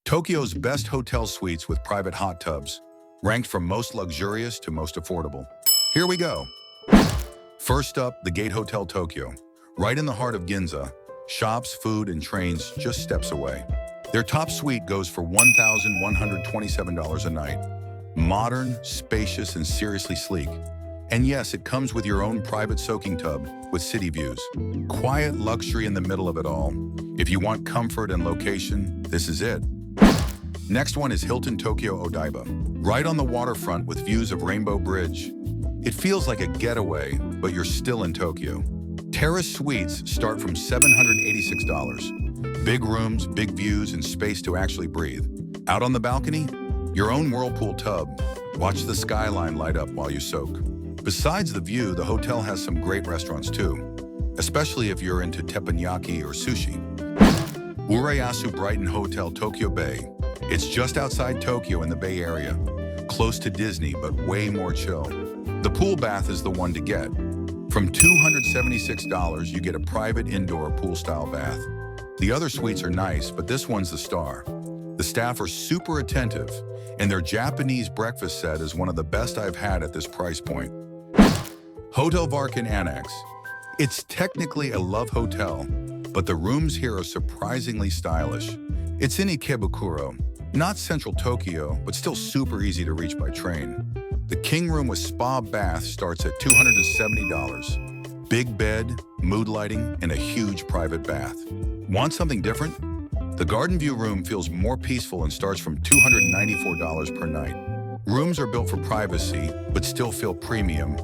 Tokyo's best hotel suites with private hot tubs, ranked from most luxurious to most affordable. Here we go. First up, the Gate Hotel Tokyo. Right in the heart of Ginza, shops, food, and trains just steps away. Their top suite goes for $1,127 a night. Modern, spacious, and seriously sleek. And yes, it comes with your own private soaking tub with city views. Quiet luxury in the middle of it all. If you want comfort and location, this is it. Next one is Hilton Tokyo Odaiba. Right on the waterfront with views of Rainbow Bridge. It feels like a getaway, but you're still in Tokyo. Terrace Suites start from $786. Big rooms, big views, and space to actually breathe. Out on the balcony, your own Whirlpool tub. Watch the skyline light up while you soak. Besides the view, the hotel has some great restaurants too, especially if you're into teppanyaki or sushi. Urayasu Brighton Hotel Tokyo Bay. It's just outside Tokyo in the Bay Area, close to Disney, but way more chill. The pool bath is the one to get. From $276, you get a private indoor pool-style bath. The other suites are nice, but this one's the star. The staff are super attentive, and their Japanese breakfast set is one of the best I've had at this price point. Hotel Varkin Annex. It's technically a love hotel, but the rooms here are surprisingly stylish. It's in Ikebukuro, not central Tokyo, but still super easy to reach by train. The king room with spa bath starts at $270. Big bed, mood lighting, and a huge private bath. Want something different? The garden view room feels more peaceful and starts from $294 per night. Rooms are built for privacy, but still feel premium.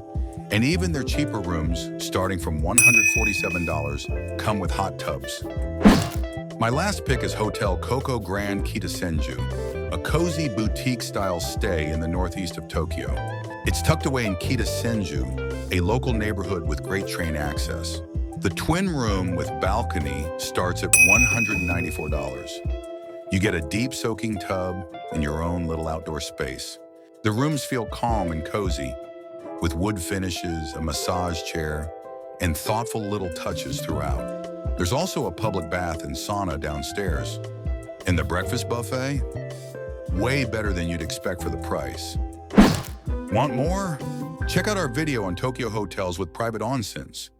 And even their cheaper rooms, starting from $147, come with hot tubs. My last pick is Hotel Coco Grand Kitasenju, a cozy boutique-style stay in the northeast of Tokyo. It's tucked away in Kitasenju, a local neighborhood with great train access. The twin room with balcony starts at $194. You get a deep soaking tub and your own little outdoor space. The rooms feel calm and cozy, with wood finishes, a massage chair, and thoughtful little touches throughout. There's also a public bath and sauna downstairs. And the breakfast buffet? Way better than you'd expect for the price. Want more? Check out our video on Tokyo hotels with private onsens.